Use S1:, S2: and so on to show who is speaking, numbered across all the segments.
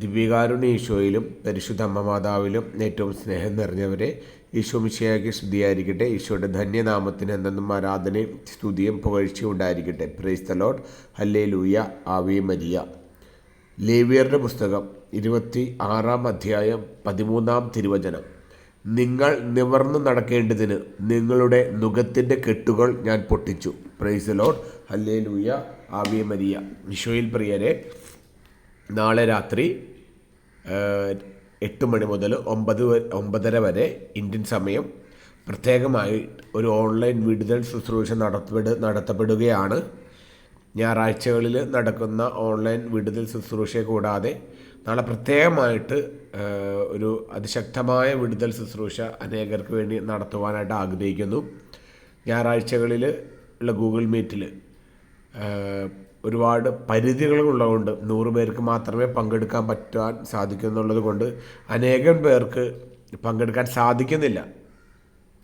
S1: ദിവ്യകാരുണ്യ ഈശോയിലും പരിശുദ്ധ അമ്മ മാതാവിലും ഏറ്റവും സ്നേഹം നിറഞ്ഞവരെ, ഈശോ മിശിഹായ്ക്ക് സ്തുതിയായിരിക്കട്ടെ. ഈശോയുടെ ധന്യനാമത്തിന് എന്നെന്നും ആരാധനയും സ്തുതിയും പുകഴ്ചയും ഉണ്ടായിരിക്കട്ടെ. Praise the lord. Hallelujah. Ave Maria. ലേവ്യരുടെ പുസ്തകം 26-ാം അധ്യായം 13-ാം തിരുവചനം. നിങ്ങൾ നിവർന്നു നടക്കേണ്ടതിന് നിങ്ങളുടെ നുകത്തിൻ്റെ കെട്ടുകൾ ഞാൻ പൊട്ടിച്ചു. Price the lord. Hallelujah. Ave Maria. ഈശോയിൽ പ്രിയരെ, നാളെ രാത്രി 8 മണി മുതൽ 9:30 വരെ ഇന്ത്യൻ സമയം പ്രത്യേകമായി ഒരു ഓൺലൈൻ വിടുതൽ ശുശ്രൂഷ നടത്തപ്പെടുകയാണ്. ഞായറാഴ്ചകളിൽ നടക്കുന്ന ഓൺലൈൻ വിടുതൽ ശുശ്രൂഷയെ കൂടാതെ നാളെ പ്രത്യേകമായിട്ട് ഒരു അതിശക്തമായ വിടുതൽ ശുശ്രൂഷ അനേകർക്ക് വേണ്ടി നടത്തുവാനായിട്ട് ആഗ്രഹിക്കുന്നു. ഞായറാഴ്ചകളിൽ ഉള്ള ഗൂഗിൾ മീറ്റിൽ ഒരുപാട് പരിധികളുള്ളതുകൊണ്ട് 100 പേർക്ക് മാത്രമേ പങ്കെടുക്കാൻ പറ്റാൻ സാധിക്കുന്നുള്ളത് കൊണ്ട് അനേകം പേർക്ക് പങ്കെടുക്കാൻ സാധിക്കുന്നില്ല.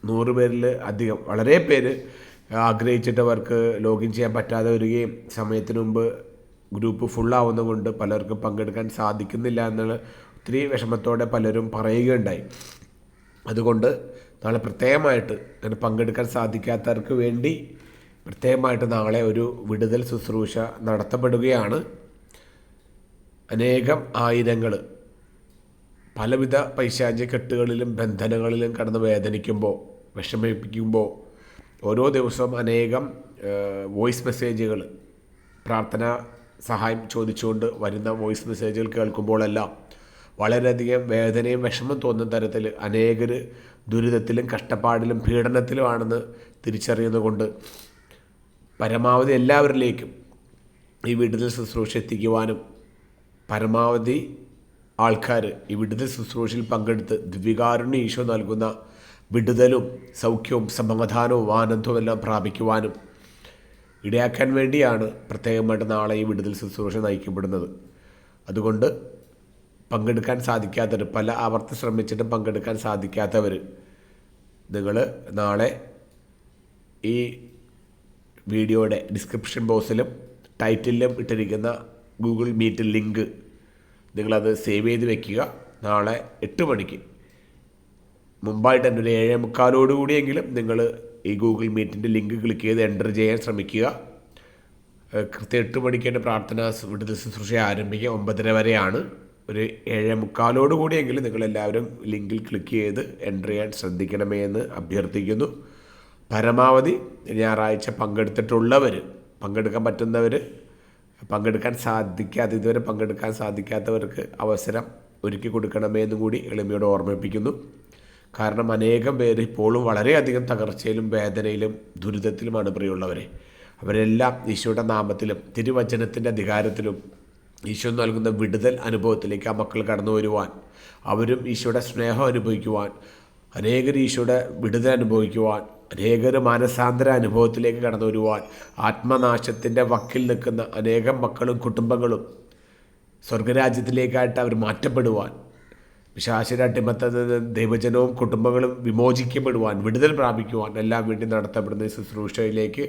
S1: 100 പേരിൽ അധികം വളരെ പേര് ആഗ്രഹിച്ചിട്ട് അവർക്ക് ലോഗിൻ ചെയ്യാൻ പറ്റാതെ വരികയും സമയത്തിന് മുമ്പ് ഗ്രൂപ്പ് ഫുള്ളാവുന്നത് കൊണ്ട് പലർക്കും പങ്കെടുക്കാൻ സാധിക്കുന്നില്ല എന്നുള്ള ഒത്തിരി വിഷമത്തോടെ പലരും പറയുകയുണ്ടായി. അതുകൊണ്ട് നാളെ പ്രത്യേകമായിട്ട് അങ്ങനെ പങ്കെടുക്കാൻ സാധിക്കാത്തവർക്ക് വേണ്ടി പ്രത്യേകമായിട്ട് നാളെ ഒരു വിടുതൽ ശുശ്രൂഷ നടത്തപ്പെടുകയാണ്. അനേകം ആയിരങ്ങൾ പലവിധ പൈശാചിക കെട്ടുകളിലും ബന്ധനങ്ങളിലും കടന്ന് വേദനിക്കുമ്പോൾ, വിഷമിപ്പിക്കുമ്പോൾ ഓരോ ദിവസവും അനേകം വോയിസ് മെസ്സേജുകൾ, പ്രാർത്ഥനാ സഹായം ചോദിച്ചുകൊണ്ട് വരുന്ന വോയിസ് മെസ്സേജുകൾ കേൾക്കുമ്പോഴെല്ലാം വളരെയധികം വേദനയും വിഷമം തോന്നുന്ന തരത്തിൽ അനേകർ ദുരിതത്തിലും കഷ്ടപ്പാടിലും പീഡനത്തിലുമാണെന്ന് തിരിച്ചറിയുന്നതുകൊണ്ട് പരമാവധി എല്ലാവരിലേക്കും ഈ വിടുതൽ ശുശ്രൂഷ എത്തിക്കുവാനും പരമാവധി ആൾക്കാർ ഈ വിടുതൽ ശുശ്രൂഷയിൽ പങ്കെടുത്ത് ദിവ്യകാരുണ്യ ഈശോ നൽകുന്ന വിടുതലും സൗഖ്യവും സമാധാനവും ആനന്ദവും എല്ലാം പ്രാപിക്കുവാനും ഇടയാക്കാൻ വേണ്ടിയാണ് പ്രത്യേകമായിട്ട് നാളെ ഈ വിടുതൽ ശുശ്രൂഷ നയിക്കപ്പെടുന്നത്. അതുകൊണ്ട് പങ്കെടുക്കാൻ സാധിക്കാത്തവർ, പല ആവർത്തി ശ്രമിച്ചിട്ടും പങ്കെടുക്കാൻ സാധിക്കാത്തവർ, നിങ്ങൾ നാളെ ഈ വീഡിയോയുടെ ഡിസ്ക്രിപ്ഷൻ ബോക്സിലും ടൈറ്റിലും ഇട്ടിരിക്കുന്ന ഗൂഗിൾ മീറ്റ് ലിങ്ക് നിങ്ങളത് സേവ് ചെയ്ത് വെക്കുക. നാളെ 8 മണിക്ക് മുമ്പായിട്ട് തന്നെ ഒരു 7:45 നിങ്ങൾ ഈ ഗൂഗിൾ മീറ്റിൻ്റെ ലിങ്ക് ക്ലിക്ക് ചെയ്ത് എൻ്റർ ചെയ്യാൻ ശ്രമിക്കുക. കൃത്യം 8 മണിക്ക് തന്നെ പ്രാർത്ഥന വിടുതൽ ശുശ്രൂഷ ആരംഭിക്കുക. 9:30 വരെയാണ്. ഒരു 7:45 നിങ്ങളെല്ലാവരും ലിങ്കിൽ ക്ലിക്ക് ചെയ്ത് എൻ്റർ ചെയ്യാൻ ശ്രദ്ധിക്കണമേ എന്ന് അഭ്യർത്ഥിക്കുന്നു. പരമാവധി ഞായറാഴ്ച പങ്കെടുത്തിട്ടുള്ളവർ, പങ്കെടുക്കാൻ പറ്റുന്നവർ, ഇതുവരെ പങ്കെടുക്കാൻ സാധിക്കാത്തവർക്ക് അവസരം ഒരുക്കി കൊടുക്കണമേ എന്നും കൂടി എളിമയോട് ഓർമ്മിപ്പിക്കുന്നു. കാരണം അനേകം പേര് ഇപ്പോഴും വളരെയധികം തകർച്ചയിലും വേദനയിലും ദുരിതത്തിലുമാണ് പ്രിയമുള്ളവരെ. അവരെല്ലാം ഈശോയുടെ നാമത്തിലും തിരുവചനത്തിൻ്റെ അധികാരത്തിലും ഈശോ നൽകുന്ന വിടുതൽ അനുഭവത്തിലേക്ക് ആ മക്കൾ കടന്നു വരുവാൻ, അവരും ഈശോയുടെ സ്നേഹം അനുഭവിക്കുവാൻ, അനേകർ ഈശോയുടെ വിടുതൽ അനുഭവിക്കുവാൻ, അനേകർ മാനസാന്തര അനുഭവത്തിലേക്ക് കടന്നു വരുവാൻ, ആത്മനാശത്തിൻ്റെ വക്കിൽ നിൽക്കുന്ന അനേകം മക്കളും കുടുംബങ്ങളും സ്വർഗരാജ്യത്തിലേക്കായിട്ട് അവർ മാറ്റപ്പെടുവാൻ, പിശാചിന്റെ അടിമത്തത്തിൽ നിന്ന് ദൈവജനവും കുടുംബങ്ങളും വിമോചിക്കപ്പെടുവാൻ, വിടുതൽ പ്രാപിക്കുവാൻ എല്ലാം വേണ്ടി നടത്തപ്പെടുന്ന ശുശ്രൂഷയിലേക്ക്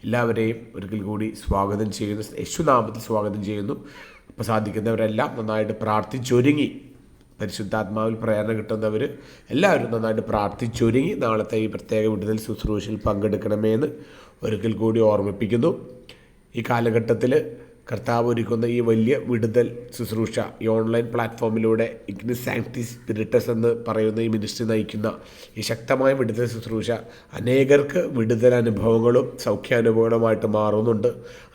S1: എല്ലാവരെയും ഒരിക്കൽ കൂടി സ്വാഗതം ചെയ്യുന്നു. യേശുനാമത്തിൽ സ്വാഗതം ചെയ്യുന്നു. അപ്പോൾ സാധിക്കുന്നവരെല്ലാം നന്നായിട്ട് പ്രാർത്ഥിച്ചൊരുങ്ങി, പരിശുദ്ധാത്മാവിൽ പ്രേരണ കിട്ടുന്നവർ എല്ലാവരും നന്നായിട്ട് പ്രാർത്ഥിച്ചൊരുങ്ങി നാളത്തെ ഈ പ്രത്യേക വിടുതൽ ശുശ്രൂഷയിൽ പങ്കെടുക്കണമേ എന്ന് ഒരിക്കൽ കൂടി ഓർമ്മിപ്പിക്കുന്നു. ഈ കാലഘട്ടത്തിൽ കർത്താവ് ഒരുക്കുന്ന ഈ വലിയ വിടുതൽ ശുശ്രൂഷ, ഈ ഓൺലൈൻ പ്ലാറ്റ്ഫോമിലൂടെ ഇഗ്നിസ് സാങ്ക്ടി സ്പിരിറ്റസ് എന്ന് പറയുന്ന ഈ മിനിസ്ട്രി നയിക്കുന്ന ഈ ശക്തമായ വിടുതൽ ശുശ്രൂഷ അനേകർക്ക് വിടുതൽ അനുഭവങ്ങളും സൗഖ്യാനുഭവങ്ങളുമായിട്ട് മാറുന്നുണ്ട്.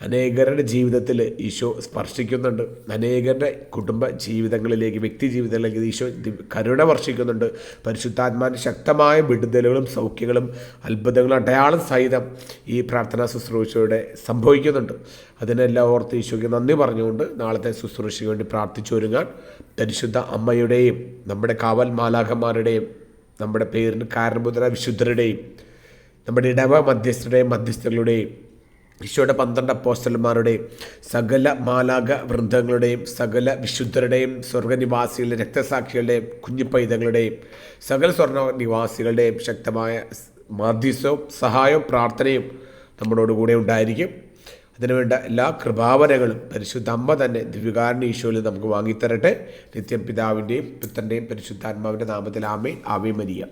S1: അനേകരുടെ ജീവിതത്തിൽ ഈശോ സ്പർശിക്കുന്നുണ്ട്. അനേകരുടെ കുടുംബ ജീവിതങ്ങളിലേക്ക്, വ്യക്തി ജീവിതങ്ങളിലേക്ക് ഈശോ കരുണ വർഷിക്കുന്നുണ്ട്. പരിശുദ്ധാത്മാവിൻ്റെ ശക്തമായ വിടുതലുകളും സൗഖ്യങ്ങളും അത്ഭുതങ്ങളും അടയാളം സഹിതം ഈ പ്രാർത്ഥനാ ശുശ്രൂഷയുടെ സംഭവിക്കുന്നുണ്ട്. അതിനെല്ലാം ഓർത്ത് ഈശോയ്ക്ക് നന്ദി പറഞ്ഞുകൊണ്ട് നാളത്തെ ശുശ്രൂഷയ്ക്ക് വേണ്ടി പ്രാർത്ഥിച്ചൊരുങ്ങാൻ പരിശുദ്ധ അമ്മയുടെയും നമ്മുടെ കാവൽ മാലാഖമാരുടെയും നമ്മുടെ പേരിന് കാരണഭൂതരായ വിശുദ്ധരുടെയും നമ്മുടെ ഇടവ മധ്യസ്ഥരുടെയും ഈശോയുടെ 12 അപ്പോസ്തലന്മാരുടെയും സകല മാലാഖ വൃന്ദങ്ങളുടെയും സകല വിശുദ്ധരുടെയും സ്വർഗനിവാസികളുടെ രക്തസാക്ഷികളുടെയും കുഞ്ഞു പൈതങ്ങളുടെയും സകല സ്വർഗനിവാസികളുടെയും ശക്തമായ മാധ്യസ്ഥവും സഹായവും പ്രാർത്ഥനയും നമ്മളോടുകൂടെ ഉണ്ടായിരിക്കും. അതിനുവേണ്ട എല്ലാ കൃപാവരങ്ങളും പരിശുദ്ധ അമ്മ തന്നെ ദിവ്യകാരുണ്യ ഈശോയിൽ നമുക്ക് വാങ്ങിത്തരട്ടെ. നിത്യം പിതാവിൻ്റെയും പുത്രൻ്റെയും പരിശുദ്ധാത്മാവിൻ്റെ നാമത്തിൽ ആമേൻ. Ave Maria.